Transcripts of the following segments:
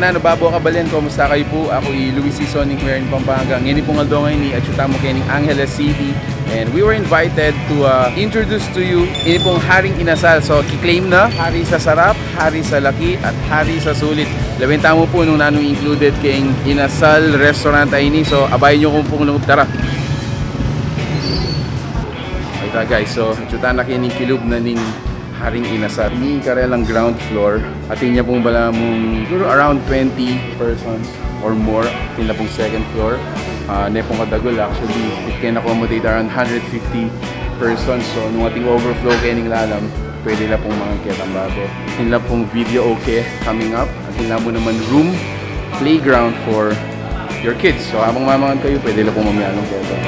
manano babo kabalyan, kumusta kayo po? Ako Luis Sonic here in Pampanga. Ngayon pong aldongay ni Achutamo Kening Angeles City. And we were invited to introduce to you ini pong Haring Inasal. So kiklaim na hari sa sarap, hari sa laki, at hari sa sulit. Labenta mo po nung nanong included kayong Inasal restaurant ay ini. So abayin nyo kung pong lungog. Tara! Okay guys, so Achutana Kening kilub na ning Haring Inasal. Ini karelang ground floor. At niya pong bala mong around 20 persons or more. Ito na pong second floor. Nepong kadagol actually. It can accommodate around 150 persons. So nung ating overflow kayo lalam, pwede na pong mga kitang bago. Ito na pong video okay coming up. At ito na po naman room, playground for your kids. So habang mamakan kayo, pwede na pong mamiyanong kito.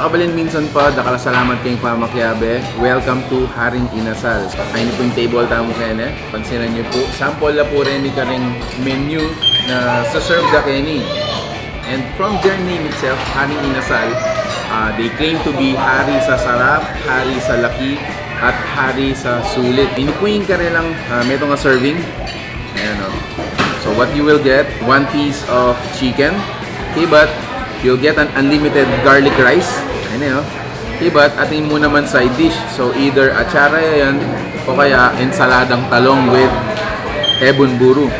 Kabalin minsan pa, salamat kayong pamakyabe. Welcome to Haring Inasal. Ay ni po yung table tamo kayo pansinan niyo po. Sample na po rin ni karing menu na sa-serve da kayo ni. And from their name itself, Haring Inasal, they claim to be hari sa sarap, hari sa laki, at hari sa sulit. Ini po yung karelang meto nga serving. Ayan o. So what you will get, one piece of chicken, okay, but you'll get an unlimited garlic rice. Ano yun? Iba't atin mo naman side dish. So either achara yan o kaya ensaladang talong with ebon buru.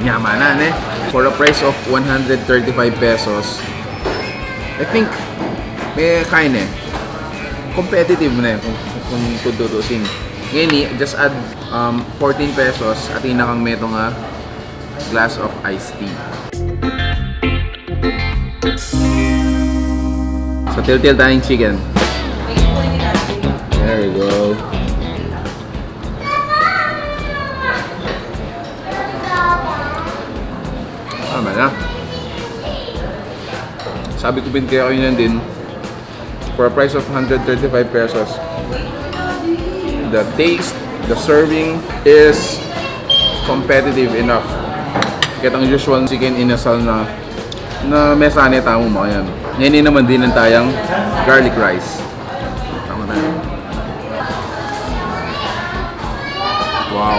Nyamanan For a price of 135 pesos. I think may kain competitive na kung tututusin. Ngayon just add 14 pesos at inakang meto nga glass of iced tea. So, til-til tayong chicken. There we go. Tama na. Sabi ko din kaya kayo yan din. For a price of 135 pesos. The taste, the serving is competitive enough. Kitang usual chicken inasal na mesane tamo mo yan. Ngayon naman din ang tayang garlic rice. Tama na. Wow.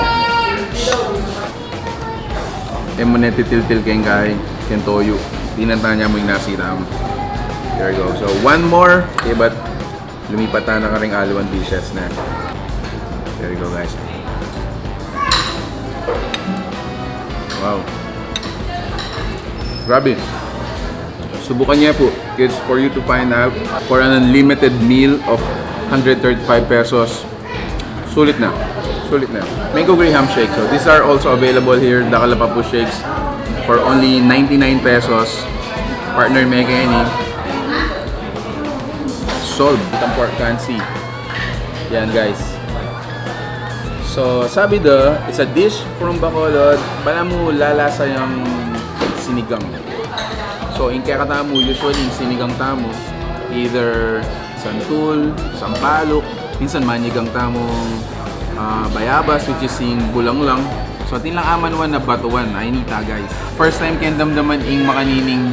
Emo na titil-til kayong kay kentoyo. Tinanta niya mo yung nasita mo. There we go. So one more. Okay, but lumipat na ka ring aluan dishes na. There we go guys. Wow. Grabe. Subukan niya po. It's for you to find out for an unlimited meal of 135 pesos. Sulit na. Sulit na. Mango Graham shake. So these are also available here. Dakalapapu shakes for only 99 pesos. Partner mega ini. Solve. Itang pork kansi. Yan guys. So sabi da, it's a dish from Bacolod. Bala mo lalasa yung sinigang. So, in kaya katamo, usually yung sinigang tamo, either santul, sampalok, minsan manigang tamong bayabas, which is yung bulang lang. So, atin lang aman na batuan, ay nita guys. First time kayo damdaman yung makanining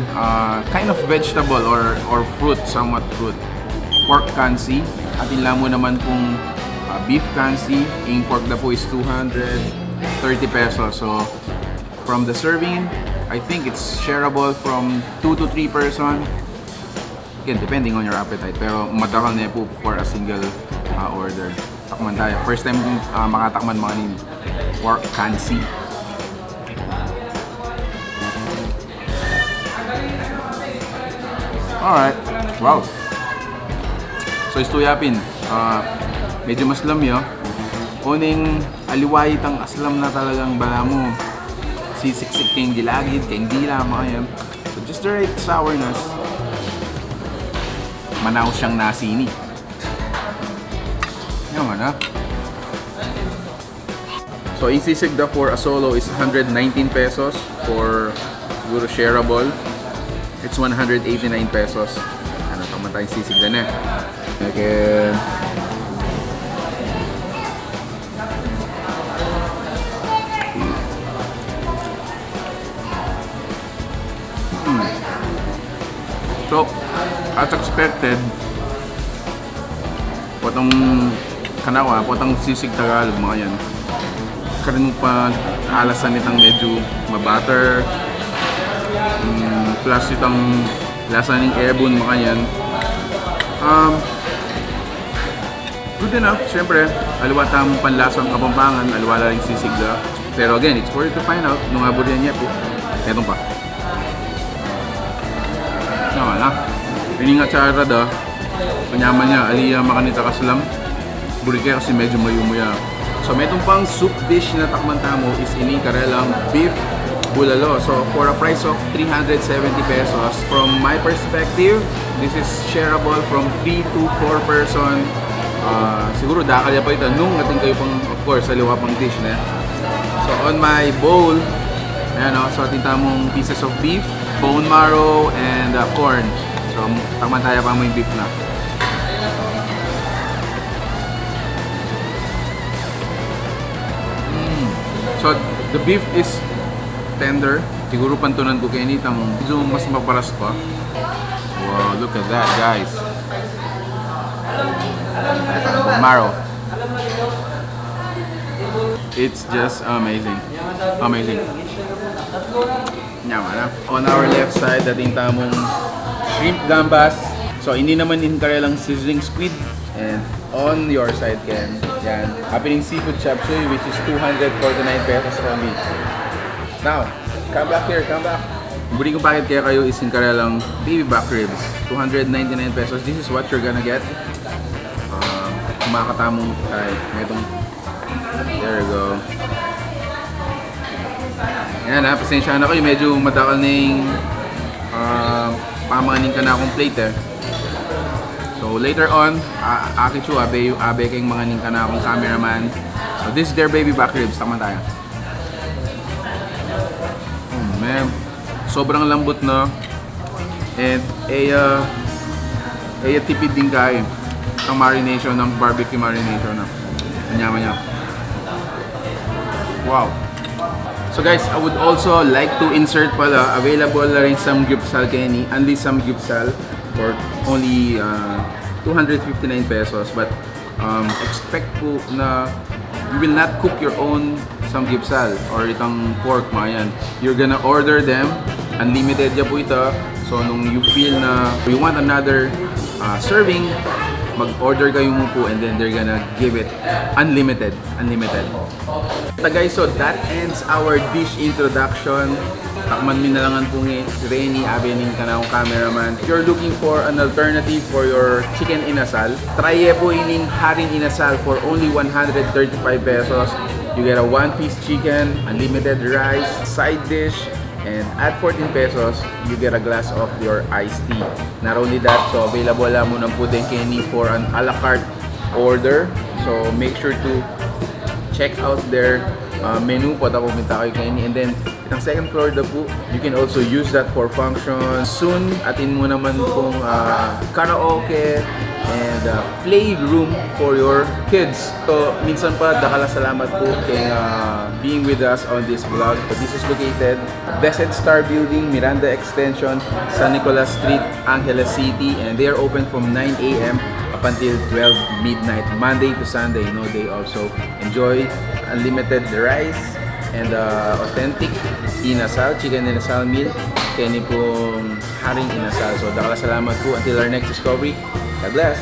kind of vegetable or fruit, somewhat fruit. Pork kansi, atin lang mo naman kung beef kansi, yung pork na po is 230 pesos. So, from the serving, I think it's shareable from 2 to 3 person. Again, depending on your appetite. Pero madakal na po for a single order. Takman tayo. First time makatakman mga nin pork kansi. Alright. Wow. So istuyapin. Medyo mas lamyo. Uning aliwayit ang aslam na talagang bala mo. Sisiksik kayong gilagid, kayong dila, mga yan. So just the right sourness. Manaw siyang nasini. Yan nga. So isisigda for a solo is 119 pesos. For siguro shareable, it's 189 pesos. Ano, tama tayong sisigda na. Okay. So, As expected, potong kanawa, potong sisig Tagalog, mga yan. Karin pa alasan itang medyo mabutter. Plus itang lasa ng ebon, mga yan. Good enough, syempre. Aliwa tamang panlasang Kapampangan, aliwa lang sisig da. Pero again, it's for you to find out nung aburian niya po. Etong pa. Wala. Piningat sa arada, panyaman niya, aliya makanita kaslam. Burike kasi medyo mayumuya. So, metong pang soup dish na takman tamo is ini karelang beef bulalo. So, for a price of 370 pesos, from my perspective, this is shareable from 3 to 4 person. Siguro dakalya pa ito nung ating kayo pang, of course, aliwa pang dish na. So, on my bowl, ayan o, so ating tamong pieces of beef, bone marrow, and corn. So, takman tayo pa mo yung beef na. So, the beef is tender. Siguro pantunan ko kayo nitang medyo mas maparas pa. Wow, look at that, guys. Bone marrow. It's just amazing. Amazing. On our left side, dating tamong shrimp gambas. So, hindi naman in karelang sizzling squid. And on your side, Ken, yan, happening seafood chop suey, which is 249 pesos only. Now, come back here, come back. Budi ko packet kaya kayo is in karelang baby back ribs. 299 pesos. This is what you're gonna get. Kumakatamong tayo. There you go. Yan ha, pasensya na kayo. Medyo matakal na yung pamakanin ka na akong plate eh. So later on, akichu abe kayong mga ning ka na akong cameraman. So this is their baby back ribs. Tama tayo. Oh man. Sobrang lambot na. And tipid din kayo. Ang marination, ng barbecue marination na. Manyaman niya. Wow. So guys, I would also like to insert pala, available na rin samgyupsal Kenny. Only samgyupsal for only 259 pesos. But expect po na you will not cook your own samgyupsal or itang pork, mga yan. You're gonna order them. Unlimited ya po ito. So nung you feel na you want another serving, mag-order kayo mo po and then they're gonna give it unlimited. So guys, so that ends our dish introduction. Takman min na langan po ni Renny, abening ka na akong cameraman. If you're looking for an alternative for your chicken inasal, try po ining Haring Inasal for only 135 pesos. You get a 1-piece chicken, unlimited rice, side dish, and at 14 pesos, you get a glass of your iced tea. Not only that, so available lang mo ng Pudeng Kenny for an a la carte order. So make sure to check out their menu po tapos pumunta kayo Kenny. And then, itang second floor na po, you can also use that for function. Soon, atin mo naman pong karaoke and playroom for your kids. So, minsan pa, dakala salamat po kay being with us on this vlog. So, this is located Blessed Star Building, Miranda Extension, San Nicolas Street, Angeles City. And they are open from 9 a.m. up until 12 midnight, Monday to Sunday. No, they also enjoy unlimited rice and authentic inasal, chicken inasal meal. Kaya ni pong Haring Inasal. So, dakala salamat po until our next discovery. God bless!